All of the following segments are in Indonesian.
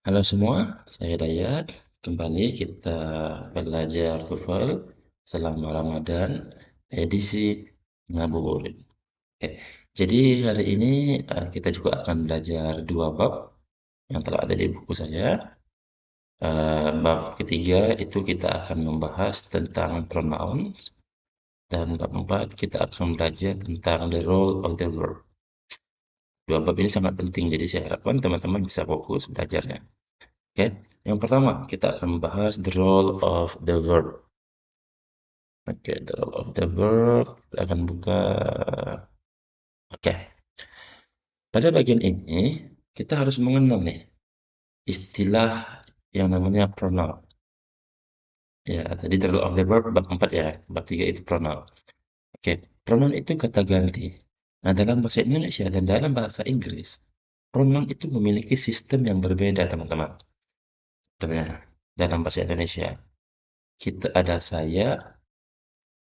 Halo semua, saya Dayat. Kembali kita belajar TOEFL selama Ramadan edisi ngabuburit. Oke, jadi hari ini kita juga akan belajar dua bab yang telah ada di buku saya. Bab ketiga itu kita akan membahas tentang pronouns dan bab empat kita akan belajar tentang the role of the verb. Dua bab ini sangat penting, jadi saya harapkan teman-teman bisa fokus belajarnya. Oke, yang pertama kita akan membahas the role of the verb. Oke, the role of the verb. Kita akan buka. Oke, pada bagian ini kita harus mengenal nih istilah yang namanya pronoun. Ya, tadi the role of the verb bab 4 ya, bab 3 itu pronoun. Oke, pronoun itu kata ganti. Nah, dalam bahasa Indonesia dan dalam bahasa Inggris, pronoun itu memiliki sistem yang berbeda, teman-teman. Contohnya, dalam bahasa Indonesia, kita ada saya,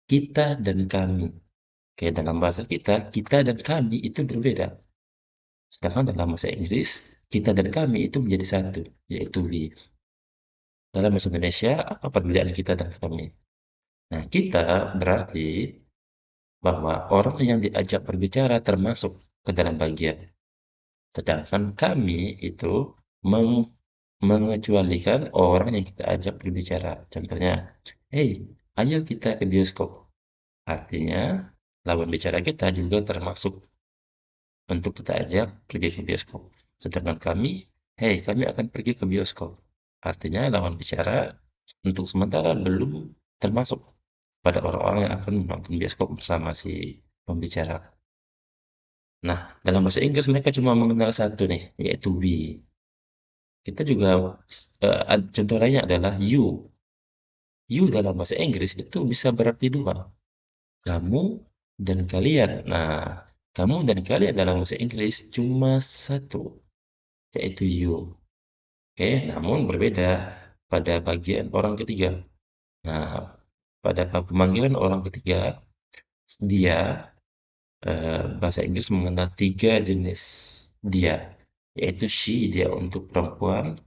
kita, dan kami. Kayak dalam bahasa kita dan kami itu berbeda. Sedangkan dalam bahasa Inggris, kita dan kami itu menjadi satu, yaitu we. Dalam bahasa Indonesia, apa perbedaan kita dan kami? Nah, kita berarti bahwa orang yang diajak berbicara termasuk ke dalam bagian. Sedangkan kami itu mengecualikan orang yang kita ajak berbicara. Contohnya, hey, ayo kita ke bioskop. Artinya, lawan bicara kita juga termasuk untuk kita ajak pergi ke bioskop. Sedangkan kami, hey, kami akan pergi ke bioskop. Artinya lawan bicara untuk sementara belum termasuk pada orang-orang yang akan menonton bioskop bersama si pembicara. Nah, dalam bahasa Inggris mereka cuma mengenal satu nih, yaitu we. Kita juga contoh lainnya adalah you. You dalam bahasa Inggris itu bisa berarti dua, kamu dan kalian. Nah, kamu dan kalian dalam bahasa Inggris cuma satu, yaitu you. Oke, namun berbeda pada bagian orang ketiga. Nah, pada pemanggilan orang ketiga, dia, bahasa Inggris mengenal tiga jenis dia, yaitu she dia untuk perempuan,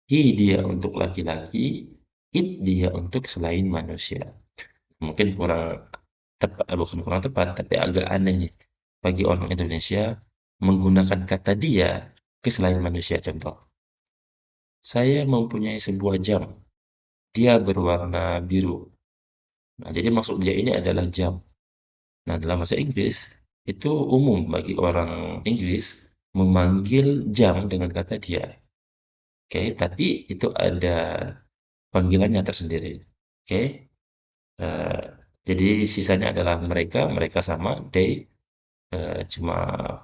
he dia untuk laki-laki, it dia untuk selain manusia. Mungkin kurang tepat, bukan kurang tepat, tapi agak aneh nih bagi orang Indonesia menggunakan kata dia ke selain manusia. Contoh, saya mempunyai sebuah jam. Dia berwarna biru. Nah, jadi maksud dia ini adalah jam. Nah, dalam bahasa Inggris, itu umum bagi orang Inggris memanggil jam dengan kata dia. Oke, tapi itu ada panggilannya tersendiri. Oke, eh, jadi sisanya adalah mereka sama, they, cuma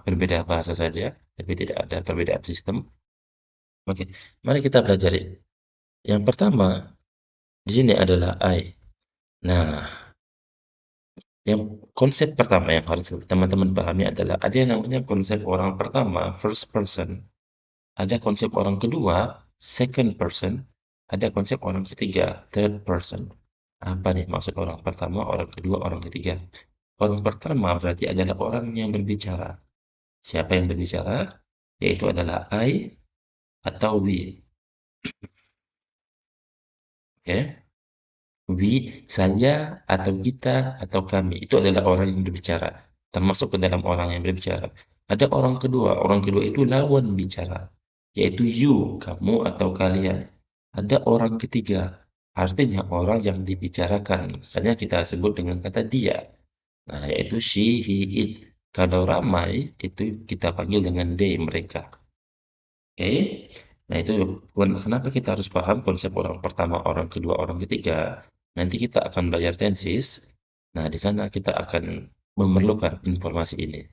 berbeda bahasa saja, tapi tidak ada perbedaan sistem. Oke, mari kita pelajari. Yang pertama, di sini adalah I. Nah, yang konsep pertama yang harus teman-teman pahami adalah ada yang namanya konsep orang pertama, first person. Ada konsep orang kedua, second person. Ada konsep orang ketiga, third person. Apa nih maksud orang pertama, orang kedua, orang ketiga? Orang pertama berarti adalah orang yang berbicara. Siapa yang berbicara? Yaitu adalah I atau we. Oke? We, saya, atau kita, atau kami. Itu adalah orang yang berbicara. Termasuk ke dalam orang yang berbicara. Ada orang kedua itu lawan bicara. Yaitu you, kamu atau kalian. Ada orang ketiga. Artinya orang yang dibicarakan. Makanya kita sebut dengan kata dia. Nah, yaitu she, he, it. Kalau ramai, itu kita panggil dengan they, mereka. Oke? Nah, itu kenapa kita harus paham konsep orang pertama, orang kedua, orang ketiga. Nanti kita akan belajar tenses. Nah, di sana kita akan memerlukan informasi ini.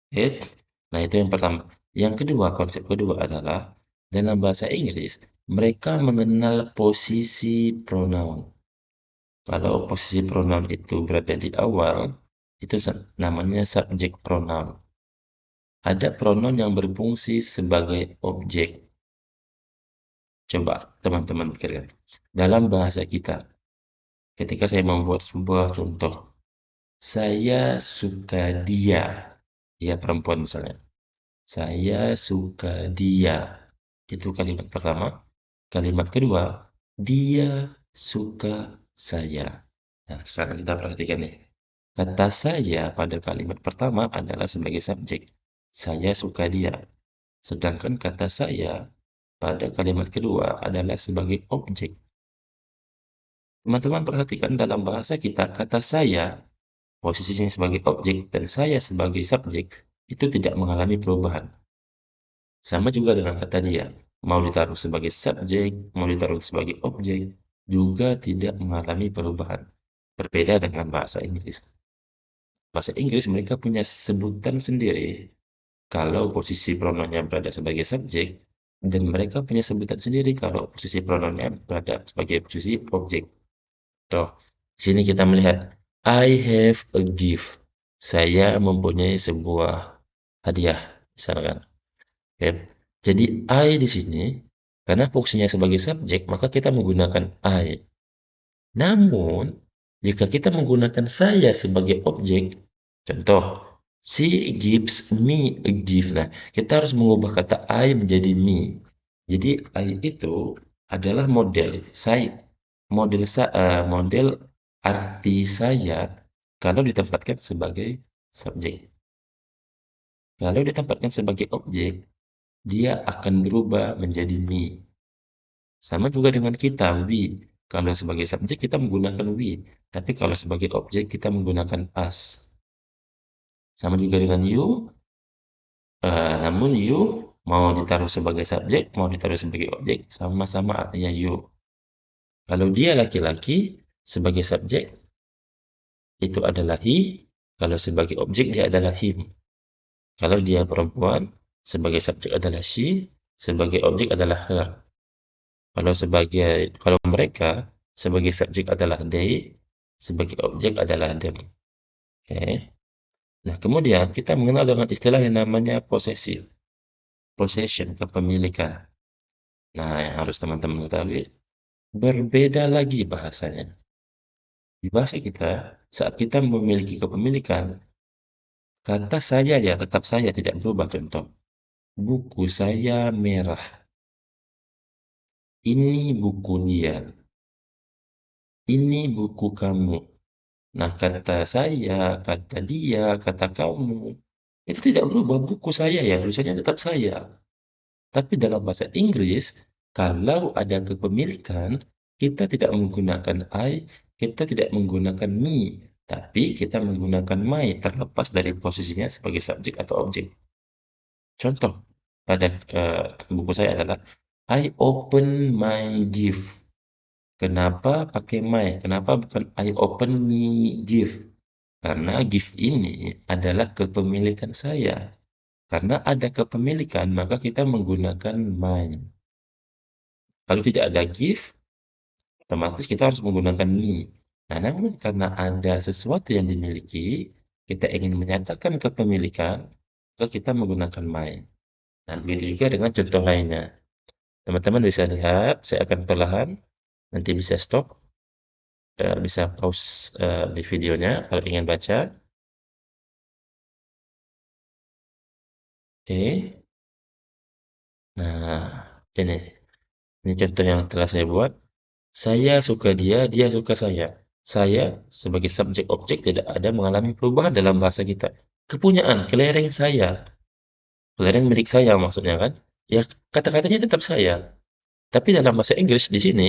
Oke? Nah, itu yang pertama. Yang kedua, konsep kedua adalah dalam bahasa Inggris, mereka mengenal posisi pronoun. Kalau posisi pronoun itu berada di awal, itu namanya subject pronoun. Ada pronoun yang berfungsi sebagai objek. Coba teman-teman pikirkan. Dalam bahasa kita, ketika saya membuat sebuah contoh, saya suka dia. Dia perempuan misalnya. Saya suka dia. Itu kalimat pertama. Kalimat kedua, dia suka saya. Nah, sekarang kita perhatikan nih. Kata saya pada kalimat pertama adalah sebagai subjek. Saya suka dia. Sedangkan kata saya pada kalimat kedua adalah sebagai objek. Teman-teman perhatikan dalam bahasa kita, kata saya posisinya sebagai objek dan saya sebagai subjek itu tidak mengalami perubahan. Sama juga dengan kata dia, mau ditaruh sebagai subjek, mau ditaruh sebagai objek, juga tidak mengalami perubahan. Berbeda dengan bahasa Inggris. Bahasa Inggris mereka punya sebutan sendiri kalau posisi pronounnya berada sebagai subjek, dan mereka punya sebutan sendiri kalau posisi pronounnya berada sebagai posisi objek. Toh, di sini kita melihat I have a gift. Saya mempunyai sebuah hadiah, misalkan. Oke. Jadi I di sini karena fungsinya sebagai subjek, maka kita menggunakan I. Namun, jika kita menggunakan saya sebagai objek, contoh, she gives me a gift. Nah, kita harus mengubah kata I menjadi me. Jadi I itu adalah model saya, model arti saya kalau ditempatkan sebagai subjek. Kalau ditempatkan sebagai objek, dia akan berubah menjadi me. Sama juga dengan kita, we. Kalau sebagai subjek kita menggunakan we, tapi kalau sebagai objek kita menggunakan us. Sama juga dengan you, namun you mau ditaruh sebagai subjek, mau ditaruh sebagai objek, sama-sama artinya you. Kalau dia laki-laki, sebagai subjek itu adalah he, kalau sebagai objek dia adalah him. Kalau dia perempuan, sebagai subjek adalah she, sebagai objek adalah her. Kalau mereka sebagai subjek adalah they, sebagai objek adalah them. Oke. Nah, kemudian kita mengenal dengan istilah yang namanya possessive. Possession, kepemilikan. Nah, yang harus teman-teman ketahui, berbeda lagi bahasanya. Di bahasa kita, saat kita memiliki kepemilikan, kata saya ya tetap saya tidak berubah. Contoh, buku saya merah. Ini buku dia. Ini buku kamu. Nah, kata saya, kata dia, kata kamu, itu tidak berubah. Buku saya ya, tulisannya tetap saya. Tapi dalam bahasa Inggris, kalau ada kepemilikan, kita tidak menggunakan I, kita tidak menggunakan me, tapi kita menggunakan my, terlepas dari posisinya sebagai subjek atau objek. Contoh pada buku saya adalah I open my gift. Kenapa pakai my? Kenapa bukan I open me gift? Karena gift ini adalah kepemilikan saya. Karena ada kepemilikan, maka kita menggunakan my. Kalau tidak ada gift, otomatis kita harus menggunakan me. Nah, namun karena ada sesuatu yang dimiliki, kita ingin menyatakan kepemilikan, maka kita menggunakan my. Nah, begitu juga dengan contoh lainnya. Teman-teman bisa lihat, saya akan perlahan, nanti bisa stop, bisa pause di videonya kalau ingin baca. Oke. Nah, ini contoh yang telah saya buat. Saya suka dia, dia suka saya. Saya sebagai subjek objek tidak ada mengalami perubahan dalam bahasa kita. Kepunyaan, kelereng saya. Kelereng milik saya maksudnya kan. Ya kata-katanya tetap saya. Tapi dalam bahasa Inggris di sini,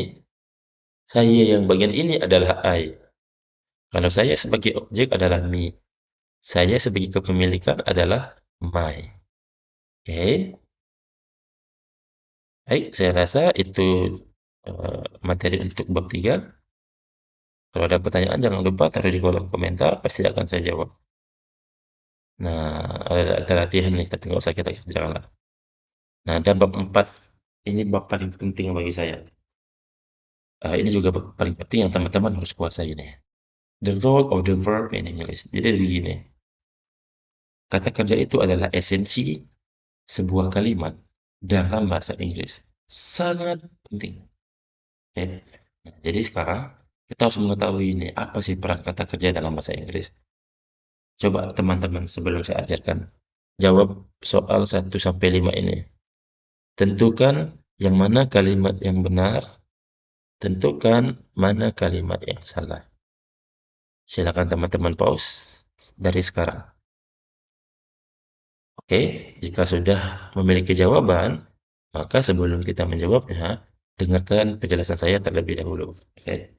saya yang bagian ini adalah I. Kalau saya sebagai objek adalah me. Saya sebagai kepemilikan adalah my. Oke. Baik, saya rasa itu materi untuk bab 3. Kalau ada pertanyaan jangan lupa taruh di kolom komentar, pasti akan saya jawab. Nah, ada latihan nih, tapi nggak usah kita kerjakan lah. Nah, ada bab 4. Ini bab paling penting bagi saya. Ini juga bab paling penting yang teman-teman harus kuasai nih. The role of the verb in English. Jadi begini, kata kerja itu adalah esensi sebuah kalimat dalam bahasa Inggris. Sangat penting. Oke. Nah, jadi sekarang kita harus mengetahui ini, apa sih peran kata kerja dalam bahasa Inggris. Coba teman-teman sebelum saya ajarkan, jawab soal 1 sampai 5 ini. Tentukan Yang mana kalimat yang benar, tentukan mana kalimat yang salah. Silakan teman-teman pause dari sekarang. Oke, jika sudah memiliki jawaban, maka sebelum kita menjawabnya, dengarkan penjelasan saya terlebih dahulu. Oke,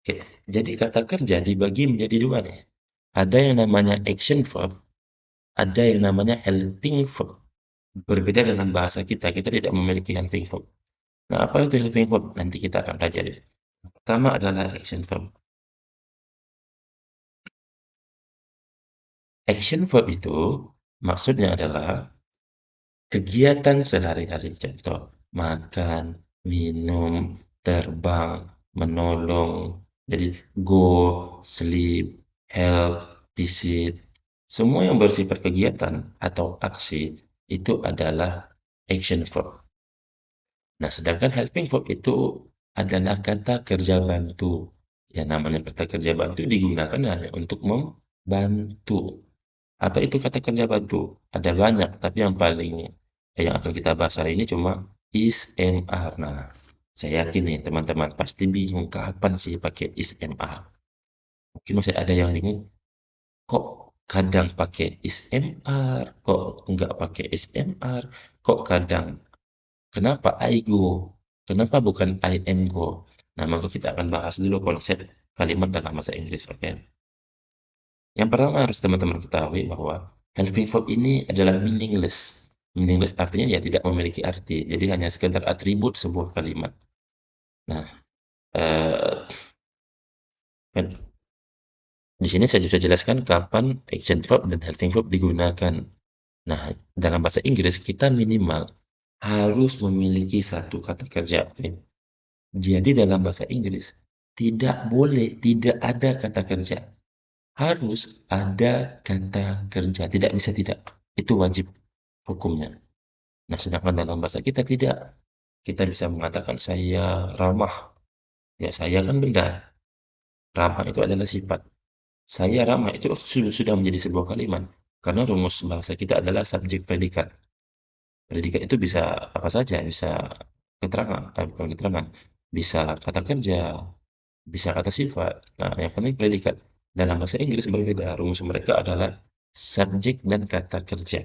oke. Jadi kata kerja dibagi menjadi dua nih. Ada yang namanya action verb, ada yang namanya helping verb. Berbeda dengan bahasa kita, kita tidak memiliki helping verb. Nah, apa itu helping verb? Nanti kita akan pelajari. Pertama adalah action verb. Action verb itu maksudnya adalah kegiatan sehari-hari, contoh makan, minum, terbang, menolong. Jadi go, sleep, help, visit. Semua yang bersifat kegiatan atau aksi itu adalah action verb. Nah, sedangkan helping verb itu adalah kata kerja bantu. Yang namanya kata kerja bantu digunakan hanya untuk membantu. Apa itu kata kerja bantu? Ada banyak, tapi yang paling yang akan kita bahas hari ini cuma is, am, are. Nah, saya yakin nih teman-teman pasti bingung kapan sih pakai is, am, are. Mungkin masih ada yang bingung, kok kadang pakai is, am, are, kok nggak pakai is, am, are, kok kadang kenapa I go, kenapa bukan I am go. Nah, maka kita akan bahas dulu konsep kalimat dalam bahasa Inggris, oke? Yang pertama harus teman-teman ketahui bahwa helping verb ini adalah meaningless. Meaningless artinya ya tidak memiliki arti, jadi hanya sekedar atribut sebuah kalimat. Nah, eh, kan di sini saya bisa jelaskan kapan action verb dan helping verb digunakan. Nah, dalam bahasa Inggris kita minimal harus memiliki satu kata kerja. Oke? Jadi dalam bahasa Inggris tidak boleh tidak ada kata kerja. Harus ada kata kerja, tidak bisa tidak. Itu wajib hukumnya. Nah, sedangkan dalam bahasa kita tidak. Kita bisa mengatakan saya ramah. Ya, saya kan benda. Ramah itu adalah sifat. Saya ramah itu sudah menjadi sebuah kalimat. Karena rumus bahasa kita adalah subjek predikat. Predikat itu bisa apa saja, bisa keterangan, bukan keterangan, bisa kata kerja, bisa kata sifat. Nah, yang penting predikat. Dalam bahasa Inggris berbeda. Rumus mereka adalah subjek dan kata kerja.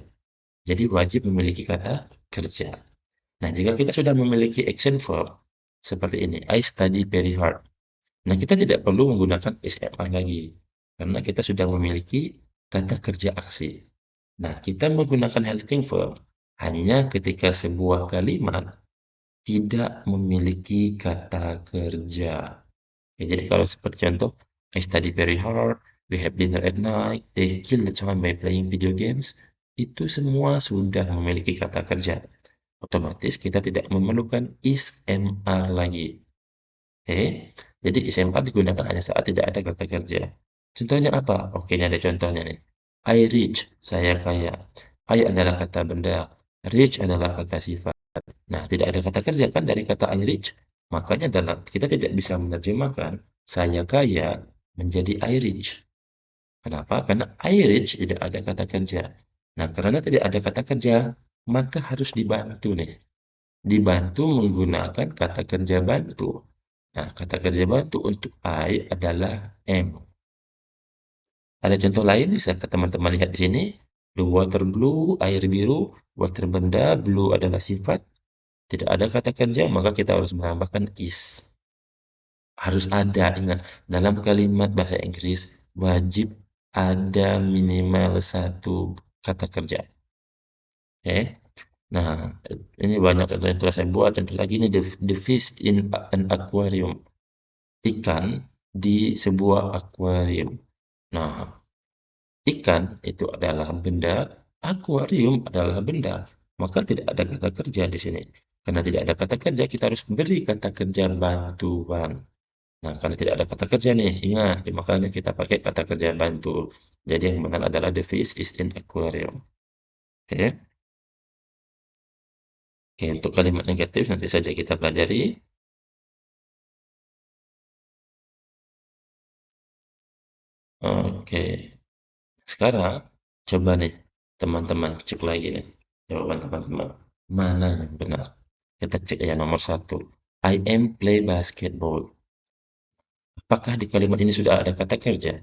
Jadi wajib memiliki kata kerja. Nah, jika kita sudah memiliki action verb seperti ini, I study very hard. Nah, kita tidak perlu menggunakan SMR lagi karena kita sudah memiliki kata kerja aksi. Nah, kita menggunakan helping verb hanya ketika sebuah kalimat tidak memiliki kata kerja. Ya, jadi kalau seperti contoh, I study very hard, we have dinner at night, they kill the time by playing video games, itu semua sudah memiliki kata kerja. Otomatis kita tidak memerlukan is, am, are lagi. Oke, jadi is, am, are digunakan hanya saat tidak ada kata kerja. Contohnya apa? Oke, ini ada contohnya nih. I rich, saya kaya. I adalah kata benda, rich adalah kata sifat. Nah, tidak ada kata kerja kan dari kata I rich. Makanya dalam kita tidak bisa menerjemahkan saya kaya menjadi I rich. Kenapa? Karena I rich tidak ada kata kerja. Nah, karena tidak ada kata kerja, maka harus dibantu nih. Dibantu menggunakan kata kerja bantu. Nah, kata kerja bantu untuk I adalah am. Ada contoh lain bisa ke teman-teman lihat di sini. The water blue, air biru, water benda, blue adalah sifat. Tidak ada kata kerja, maka kita harus menambahkan is. Harus ada, ingat, dalam kalimat bahasa Inggris wajib ada minimal satu kata kerja. Oke. Nah, ini banyak contoh yang telah saya buat. Contoh lagi ini the fish in an aquarium. Ikan di sebuah akuarium. Nah, ikan itu adalah benda, akuarium adalah benda. Maka tidak ada kata kerja di sini. Karena tidak ada kata kerja, kita harus beri kata kerja bantuan. Nah, karena tidak ada kata kerja nih, ingat, makanya kita pakai kata kerja bantu. Jadi yang benar adalah the fish is in aquarium. Oke, oke, untuk kalimat negatif nanti saja kita pelajari. Oke, sekarang coba nih teman-teman cek lagi nih jawaban teman-teman. Mana yang benar? Kita cek ya nomor satu. I am play basketball. Apakah di kalimat ini sudah ada kata kerja?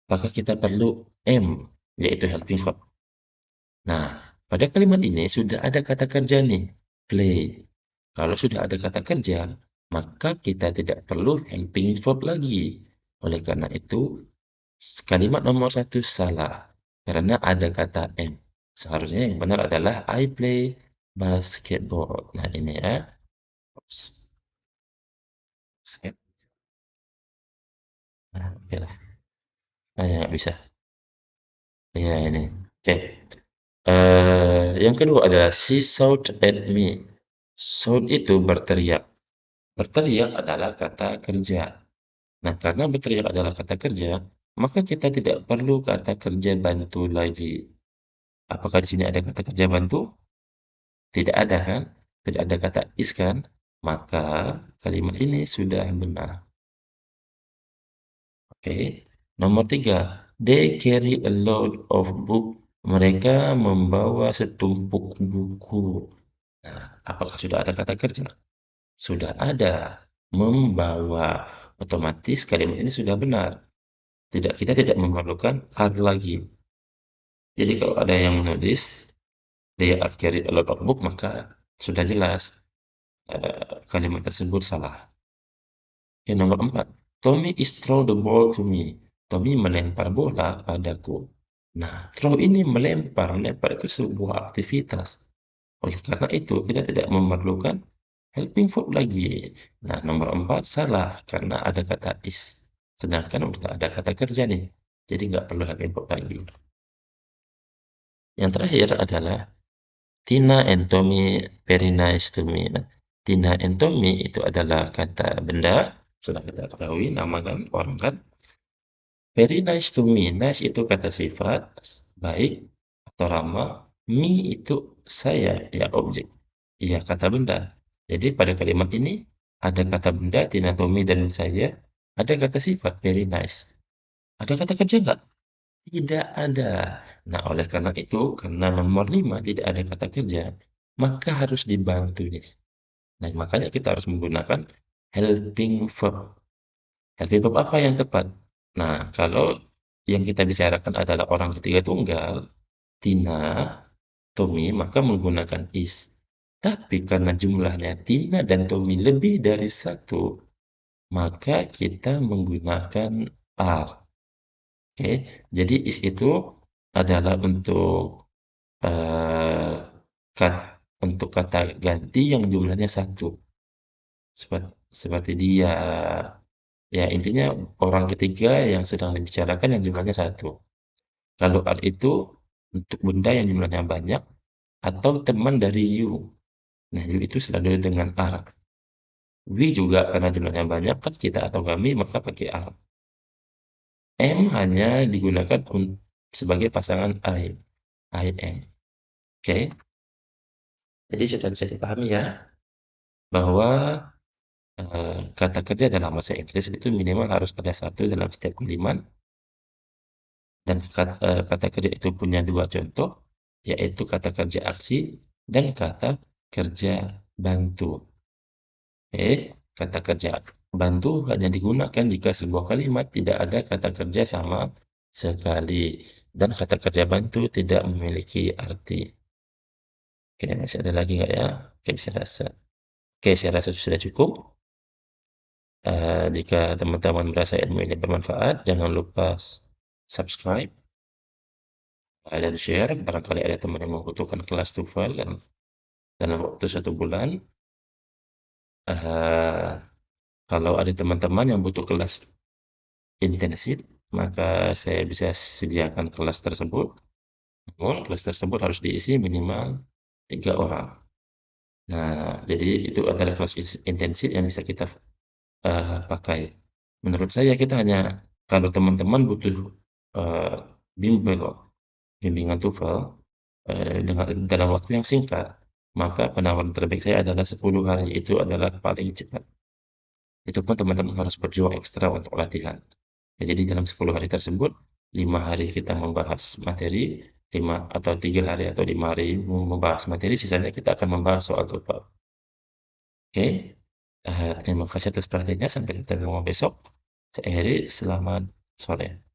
Apakah kita perlu am, yaitu helping verb? Nah, pada kalimat ini sudah ada kata kerja nih, play. Kalau sudah ada kata kerja, maka kita tidak perlu helping verb lagi. Oleh karena itu, kalimat nomor satu salah, karena ada kata am. Seharusnya yang benar adalah I play basketball. Nah, ini ya. Oops, skip. Nah, oke lah. Ah, ya, nggak bisa. Ya, ini. Oke. Yang kedua adalah she shouted at me. Shout itu berteriak. Berteriak adalah kata kerja. Nah, karena berteriak adalah kata kerja, maka kita tidak perlu kata kerja bantu lagi. Apakah di sini ada kata kerja bantu? Tidak ada kan? Tidak ada kata is kan? Maka kalimat ini sudah benar. Oke. Nomor tiga, they carry a load of book. Mereka membawa setumpuk buku. Nah, apakah sudah ada kata kerja? Sudah ada. Membawa. Otomatis kalimat ini sudah benar. Tidak, kita tidak memerlukan are lagi. Jadi kalau ada yang menulis, they are carry a lot of book, maka sudah jelas kalimat tersebut salah. Yang nomor 4, Tommy is throw the ball to me. Tommy melempar bola padaku. Nah, throw ini melempar. Melempar itu sebuah aktivitas. Oleh karena itu, kita tidak memerlukan helping verb lagi. Nah, nomor 4 salah karena ada kata is. Sedangkan udah ada kata kerja nih. Jadi nggak perlu helping verb lagi. Yang terakhir adalah Tina and Tommy very nice to me. Nah, Tina and Tommy itu adalah kata benda, sudah kita ketahui nama kan, orang kan. Very nice to me. Nice itu kata sifat, baik atau ramah. Me itu saya, ya objek. Iya, kata benda. Jadi pada kalimat ini ada kata benda, Tina, Tommy, dan saya. Ada kata sifat, very nice. Ada kata kerja nggak? Tidak ada. Nah, oleh karena itu, karena nomor 5 tidak ada kata kerja, maka harus dibantu nih. Nah, makanya kita harus menggunakan helping verb. Helping verb apa yang tepat? Nah, kalau yang kita bicarakan adalah orang ketiga tunggal, Tina, Tommy, maka menggunakan is. Tapi karena jumlahnya Tina dan Tommy lebih dari satu, maka kita menggunakan are. Oke, jadi is itu adalah eh, kat- untuk kata ganti yang jumlahnya satu. Seperti dia. Ya, intinya orang ketiga yang sedang dibicarakan yang jumlahnya satu. Kalau are itu untuk benda yang jumlahnya banyak atau teman dari you. Nah, you itu selalu dengan are. We juga karena jumlahnya banyak kan kita atau kami maka pakai are. M hanya digunakan sebagai pasangan I am. Oke, jadi sudah bisa dipahami ya bahwa kata kerja dalam bahasa Inggris itu minimal harus ada satu dalam setiap kalimat dan kata kerja itu punya dua contoh, yaitu kata kerja aksi dan kata kerja bantu. Oke, kata kerja bantu hanya digunakan jika sebuah kalimat tidak ada kata kerja sama sekali dan kata kerja bantu tidak memiliki arti. Oke, masih ada lagi nggak ya? Oke, saya rasa sudah cukup. Jika teman-teman merasa ilmu ini bermanfaat, jangan lupa subscribe dan share. Barangkali ada teman yang membutuhkan kelas TOEFL dan dalam waktu 1 bulan. Eh, Kalau ada teman-teman yang butuh kelas intensif, maka saya bisa sediakan kelas tersebut. Namun, kelas tersebut harus diisi minimal 3 orang. Nah, jadi itu adalah kelas intensif yang bisa kita pakai. Menurut saya kita hanya kalau teman-teman butuh eh, bimbel bimbingan TOEFL dengan dalam waktu yang singkat, maka penawaran terbaik saya adalah 10 hari itu adalah paling cepat. Itu pun teman-teman harus berjuang ekstra untuk latihan. Ya, jadi dalam 10 hari tersebut, 5 hari kita membahas materi, 5 atau 3 hari atau 5 hari membahas materi, sisanya kita akan membahas soal TOEFL. Oke, terima kasih atas perhatiannya, sampai ketemu besok. Saya Heri, selamat sore.